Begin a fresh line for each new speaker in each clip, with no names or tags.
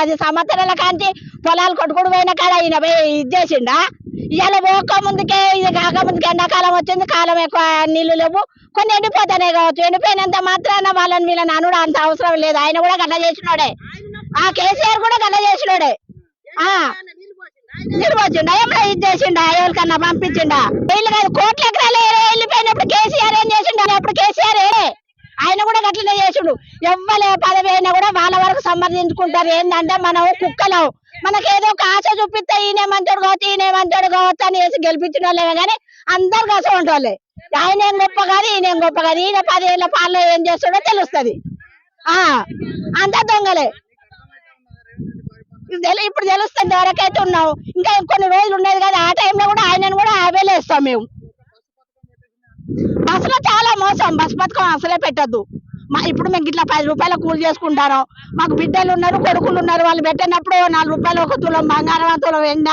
10 సంవత్సరాల కాంచి పొలాలు కొట్టుకుడు పోయిన కాడ ఈయన ఇది చేసిండా. ఇవాళ పోక ముందుకే ఇది కాక ముందుకే ఎండాకాలం వచ్చింది, కాలం ఎక్కువ నీళ్లు లేవు, కొన్ని ఎండిపోతానే కావచ్చు. ఎండిపోయినంత మాత్రాన వాళ్ళని వీళ్ళని అనుడు అంత అవసరం లేదు. ఆయన కూడా గట్ల చేసినోడే, ఆ కేసీఆర్ కూడా గట్ల చేసినోడే. నీళ్ళు వచ్చిండా ఏమన్నా ఇది చేసిండా, ఎవరికన్నా పంపించిండా? వీళ్ళు కాదు, కోట్ల ఎకరాలు వెళ్ళిపోయినప్పుడు కేసీఆర్ ఏం చేసిండు? అప్పుడు కేసీఆర్ ఆయన కూడా గట్లనే చేసుడు. ఎవ్వలే పదవి అయినా కూడా వాళ్ళ వరకు సమర్థించుకుంటారు. ఏంటంటే మనం కుక్కలం, మనకేదో ఒక ఆశ చూపిస్తే ఈయన మంచోడు కావచ్చు, ఈయన మంచోడు కావచ్చు అని వేసి గెలిపించిన వాళ్ళే కానీ అందరు కసం ఉంటోళ్ళే. ఆయన ఏం గొప్ప కాదు, ఈయన ఏం గొప్ప కాదు. ఈయన 10 ఏళ్ల పాలన ఏం చేస్తాడో తెలుస్తుంది. అంతా దొంగలే. ఇప్పుడు తెలుస్తుంది ఎవరికైతే ఉన్నాం. ఇంకా కొన్ని రోజులు ఉండేది కదా, ఆ టైంలో కూడా ఆయనను కూడా ఆవేలేస్తాం మేము. బస్సులో చాలా మోసం, బస్ పథకం అసలే పెట్టద్దు. ఇప్పుడు మేము ఇట్లా 10 రూపాయల కూలి చేసుకుంటారు. మాకు బిడ్డలు ఉన్నారు, కొడుకులు ఉన్నారు. వాళ్ళు పెట్టినప్పుడు 4 రూపాయలు ఒక తులం బంగారం, తులం ఎండ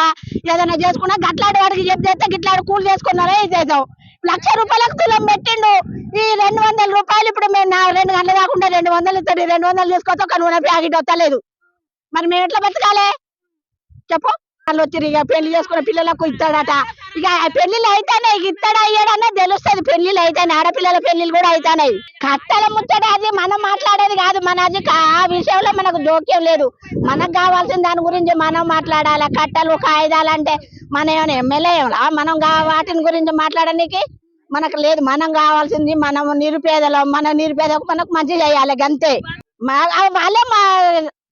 ఏదైనా చేసుకున్నా గట్లాడి వాడికి చెప్తే గిట్లాడి కూలి చేసుకున్నారా ఇదేద్దాం. 1,00,000 రూపాయలకు తులం పెట్టిండు. ఈ 200 రూపాయలు ఇప్పుడు మేము 2 గంటలు కాకుండా 200 ఇస్తాడు. 200 తీసుకొస్తే ఒక నూనె ప్యాకెట్ వస్తలేదు. మరి మేము ఎట్లా బతకాలి చెప్పు? వాళ్ళు వచ్చి ఇక పెళ్లి చేసుకున్న పిల్లలకు ఇస్తాడట. ఇక పెళ్లిళ్ళు అయితేనే ఇస్తాడా అయ్యాడన్నా తెలుస్తుంది. పెళ్లిళ్ళు అయితేనే ఆడపిల్లల పెళ్లిళ్ళు కూడా అయితేనాయి. కట్టల ముచ్చట అది మనం మాట్లాడేది కాదు. మన అది ఆ విషయంలో మనకు జోక్యం లేదు. మనకు కావాల్సిన దాని గురించి మనం మాట్లాడాలి. కట్టలు కాయిదాలు అంటే మన ఏమైనా ఎమ్మెల్యే మనం వాటిని గురించి మాట్లాడడానికి మనకు లేదు. మనం కావాల్సింది మనం నిరుపేదలు, మన నిరుపేదకు మనకు మంచి చేయాలి అంతే. వాళ్ళే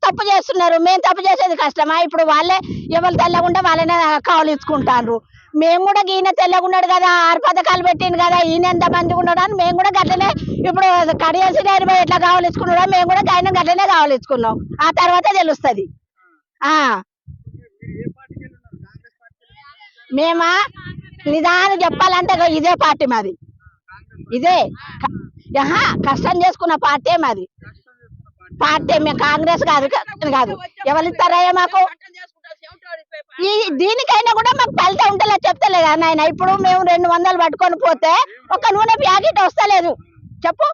తప్పు చేస్తున్నారు, మేము తప్పు చేసేది కష్టమా? ఇప్పుడు వాళ్ళే ఎవరు తెల్లగుంటే వాళ్ళనే కావలించుకుంటారు. మేము కూడా ఈయన తెల్లగున్నాడు కదా, 6 పథకాలు పెట్టిండు కదా, ఈయన ఎంత మంచిగా ఉన్నాడు అని మేము కూడా గట్లనే ఇప్పుడు కడియాల్సి ఎట్లా కావలించుకున్నాడో మేము కూడా ఆయన గట్లనే కావలించుకున్నాం. ఆ తర్వాత తెలుస్తుంది. మేమా నిదానం చెప్పాలంటే ఇదే పార్టీ మాది, ఇదే కష్టం చేసుకున్న పార్టీ మాది. పార్టీ మేము కాంగ్రెస్ కాదు కాదు. ఎవరు ఇస్తారయ్యా మాకు? దీనికైనా కూడా మాకు ఫలితం ఉంటేలా చెప్తలేదు అన్న. ఇప్పుడు మేము 200 పట్టుకొని పోతే ఒక నూనె ప్యాకెట్ వస్తలేదు చెప్పు.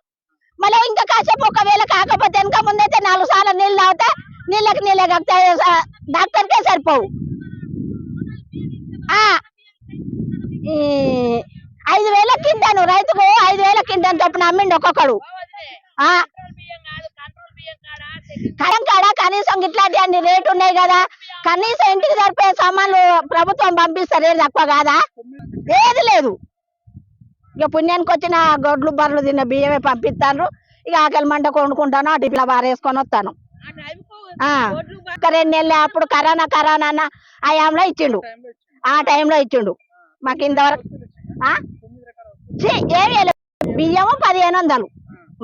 మళ్ళీ ఇంకా కాసేపు ఒకవేళ కాకపోతే వెనక ముందైతే 4 సార్లు నీళ్ళు తాగితే నీళ్ళే కాకపోతే డాక్టర్కే సరిపోవు. 5,000 కింటాను రైతుకు, 5,000 కింటాను చొప్పున అమ్మిండు ఒక్కొక్కడు. కడం కాడ కనీసం ఇట్లాంటి అన్ని రేటు ఉన్నాయి కదా, కనీసం ఇంటికి సరిపోయే సామాన్లు ప్రభుత్వం పంపిస్తారు. ఏది తక్కువ కాదా? ఏది లేదు. ఇక పుణ్యానికి వచ్చిన గొడ్లు బర్రెలు తిన్న బియ్యమే పంపిస్తాను. ఇక ఆకలి మంట కొనుక్కుంటాను, అటు ఇట్లా బారేసుకొని వస్తాను. 2 నెలలు అప్పుడు కరోనా అన్న ఆయాంలో ఇచ్చిండు, ఆ టైంలో ఇచ్చిండు మాకు. ఇంతవరకు ఏమీ బియ్యము 1,500.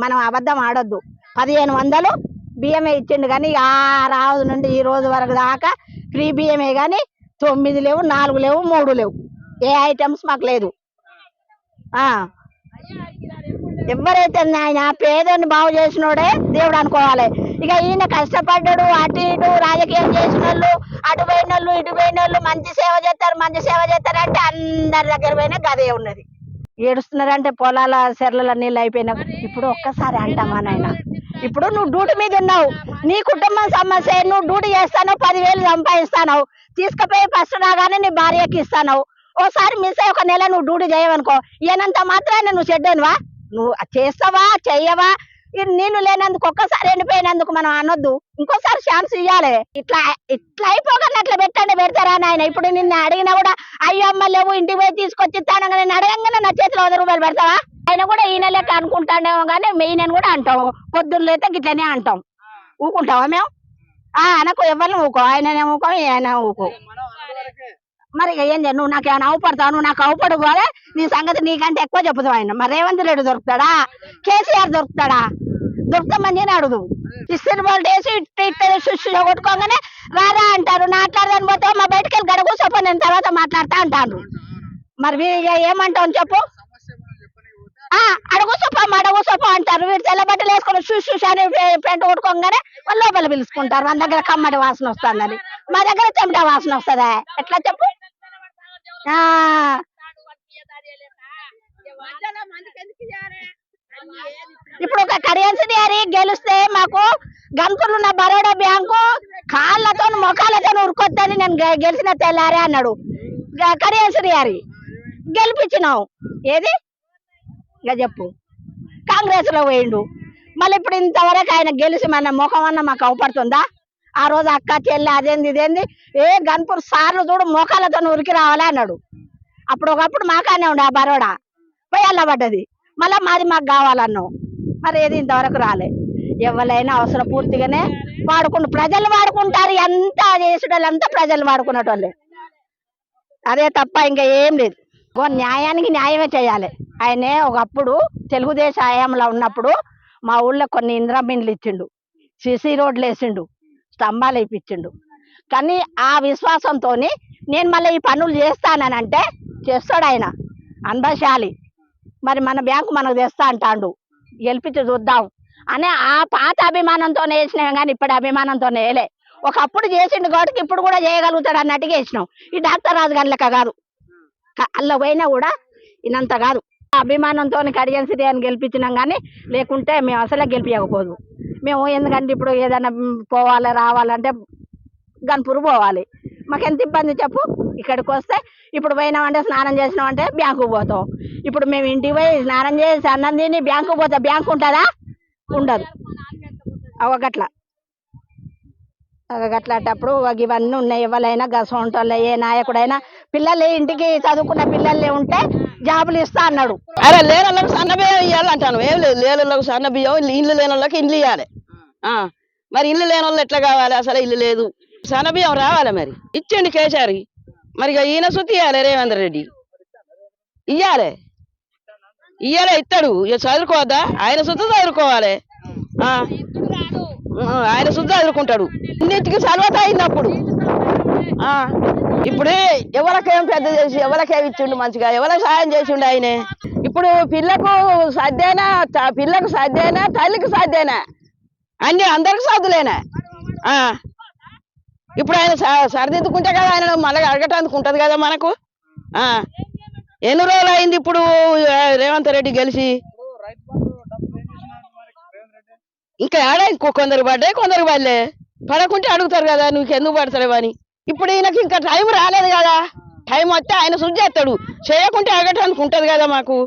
మనం అబద్ధం ఆడొద్దు. 1,500 బియ్యమే ఇచ్చిండు. కానీ ఆ రోజు నుండి ఈ రోజు వరకు దాకా ఫ్రీ బియ్యమే. కానీ 9 లేవు, 4 లేవు, 3 లేవు. ఏ ఐటమ్స్ మాకు లేదు. ఎవరైతే ఆయన పేదోని బాగు చేసినోడే దేవుడు అనుకోవాలి. ఇక ఈయన కష్టపడ్డాడు, అటు ఇటు రాజకీయం చేసిన వాళ్ళు, అటు పోయిన వాళ్ళు ఇటు పోయిన వాళ్ళు మంచి సేవ చేస్తారంటే అందరి దగ్గర పోయినా గదే ఉన్నది. ఏడుస్తున్నారంటే పొలాల చెర్ల నీళ్ళు అయిపోయినా. ఇప్పుడు ఒక్కసారి అంటామా నాయన, ఇప్పుడు నువ్వు డ్యూటీ మీద ఉన్నావు, నీ కుటుంబం సమస్య, నువ్వు డ్యూటీ చేస్తాను, 10,000 సంపాదిస్తాను, తీసుకుపోయి ఫస్ట్ రాగానే నీ భార్యకి ఇస్తాను. ఓసారి మిస్ అయ్యి 1 నెల నువ్వు డ్యూటీ చేయవనుకో, ఈయనంత మాత్రాన్ని నువ్వు చెడ్డనువా? నువ్వు చేస్తావా చెయ్యవా? నీళ్లు లేనందుకు ఒక్కసారి ఎండిపోయినందుకు మనం అనొద్దు. ఇంకోసారి ఛాన్స్ ఇవ్వాలి. ఇట్లా అయిపోగానే అట్లా పెడతారా నాయన? ఇప్పుడు నిన్ను అడిగినా కూడా అయ్యో అమ్మ లేవు, ఇంటికి పోయి తీసుకొచ్చి ఇస్తాను. నేను అడగంగానే నా చేతిలో 100 రూపాయలు పెడతావా? ఆయన కూడా ఈయన లెక్క అనుకుంటాడేమో కానీ ఈయనని కూడా అంటాం. పొద్దున్న లేతే గిట్లనే అంటాం. ఊకుంటావా మేము? అనకు, ఎవరిని ఊకో, ఆయననే ఊకో, ఆయన ఊకో. మరి ఏం చేయ, నువ్వు నాకు ఏమైనా అవపడతావు? నువ్వు నాకు అవపడు కూడా నీ సంగతి నీకంటే ఎక్కువ చెప్పుతావు. ఆయన మరి రేవంత్ రెడ్డి దొరుకుతాడా? కేసీఆర్ దొరుకుతాడా? దొరుకుతామని నేను అడుగు. ఇస్తున్న వాళ్ళు వేసి శుష్లో కొట్టుకోగానే రారా అంటారు. మాట్లాడదాని పోతే మా బయటకు వెళ్ళి గడ కూర్చోపో, నేను తర్వాత మాట్లాడతా అంటాను. మరి ఏమంటావు చెప్పు? అడగూసోపో అంటారు. వీడు తెల్ల బట్టలు వేసుకొని శుష్ అని పెంట కొట్టుకోగానే వాళ్ళు లోపల పిలుచుకుంటారు. మన దగ్గర కమ్మటి వాసన వస్తుందని, మా దగ్గర చెమట వాసన వస్తుందా? ఎట్లా చెప్పు? ఇప్పుడు ఒక కరెన్సీ గారి గెలిస్తే మాకు గన్పూర్లున్న బరోడా బ్యాంకు కాళ్ళతో మొఖాలతో ఉరుకొద్దని నేను గెలిచిన తెల్లారే అన్నాడు కరెన్సీ గారి గెలిపించినావు ఏది ఇక చెప్పు కాంగ్రెస్ లో పోయిండు మళ్ళీ ఇప్పుడు ఇంతవరకు ఆయన గెలిచి మన ముఖం అన్న మాకు అవపడుతుందా ఆ రోజు అక్క చెల్లి అదేంది ఇదేంది గన్పూర్ సార్లు చూడు మోకాలతో ఉరికి రావాలా అన్నాడు అప్పుడు ఒకప్పుడు మాకానే ఉండే ఆ బరోడా పోయి అల్లబడ్డది మళ్ళా మాది మాకు కావాలన్నావు మరి ఏది ఇంతవరకు రాలే ఎవరైనా అవసరం పూర్తిగానే ప్రజలు వాడుకుంటారు ఎంత చేసేటోళ్ళు అంతా ప్రజలు వాడుకునేటోళ్ళే అదే తప్ప ఇంకా ఏం లేదు న్యాయానికి న్యాయమే చేయాలి ఆయనే ఒకప్పుడు తెలుగుదేశం హయాంలో ఉన్నప్పుడు మా ఊళ్ళో కొన్ని ఇంద్రమిండ్లు ఇచ్చిండు సిసి రోడ్లు వేసిండు స్తంభాలు వేయించిండు కానీ ఆ విశ్వాసంతో నేను మళ్ళీ ఈ పనులు చేస్తానంటే చేస్తాడు ఆయన అనుభవశాలి మరి మన బ్యాంకు మనకు తెస్తా అంటాడు గెలిపించి చూద్దాం అనే ఆ పాత అభిమానంతోనే వేసినాం కానీ ఇప్పటి అభిమానంతోనే వేయలే ఒకప్పుడు చేసిండు కాబట్టి ఇప్పుడు కూడా చేయగలుగుతాడు అన్నట్టుగా వేసినాం ఈ డాక్టర్ రాజు గారి లెక్క కాదు అల్ల పోయినా కూడా ఇనంత కాదు అభిమానంతో కడిగన్ సిటీ అని గెలిపించినాం కానీ లేకుంటే మేము అసలే గెలిపించకపోదు మేము ఎందుకంటే ఇప్పుడు ఏదైనా పోవాలి రావాలంటే గన్పూర్ పోవాలి మాకెంత ఇబ్బంది చెప్పు ఇక్కడికి వస్తే ఇప్పుడు పోయినామంటే స్నానం చేసినామంటే బ్యాంకుకు పోతాం ఇప్పుడు మేము ఇంటికి పోయి స్నానం చేసి అన్నం తిని బ్యాంకుకు పోతే బ్యాంకు ఉంటుందా ఉండదు గట్లాంటప్పుడు ఇవన్నీ ఉన్నాయి ఎవరైనా గసంటోళ్ళు ఏ నాయకుడైనా పిల్లలు ఇంటికి చదువుకున్న పిల్లలే ఉంటే జాబులు ఇస్తా అన్నాడు
అరే లేని వాళ్ళకి సన్న బియ్యం ఇవ్వాలంటాను ఏం లేదు లేని వాళ్ళకి సన్న బియ్యం ఇల్లు లేని వాళ్ళకి ఇల్లు ఇవ్వాలి మరి ఇల్లు లేని వాళ్ళు ఎట్లా కావాలి అసలు ఇల్లు లేదు సన్న బియ్యం రావాలి మరి ఇచ్చిండి కేసీఆర్ మరి ఇక ఈయన సుత్తి ఇవ్వాలి రేవంత్ రెడ్డి ఇయ్యాలి ఇస్తాడు ఇక చదువుకోవద్దా ఆయన సుత్త చదువుకోవాలి ఆయన శుద్ధ ఎదుర్కొంటాడు అన్నిటికీ సర్వత అయినప్పుడు ఇప్పుడు ఎవరికేం పెద్ద చేసి ఎవరికేం ఇచ్చిండు మంచిగా ఎవరికి సాయం చేసిండు ఆయనే ఇప్పుడు పిల్లకు సర్దేనా తల్లికి సర్దేనా అన్ని అందరికి సర్దులేనా ఇప్పుడు ఆయన సరిదిద్దుకుంటే కదా ఆయన మళ్ళీ అడగటానికి ఉంటది కదా మనకు ఎన్ని రోజులు అయింది ఇప్పుడు రేవంత్ రెడ్డి గెలిచి ఇంకా ఆడ ఇంకో కొందరు పడ్డాయి కొందరు పడలే పడకుంటే అడుగుతారు కదా నువ్వు ఎందుకు పడతావు అని ఇప్పుడు ఈయనకి ఇంకా టైం రాలేదు కదా టైం వస్తే ఆయన శుద్ధి చేస్తాడు చేయకుంటే అడగటానికి ఉంటది కదా మాకు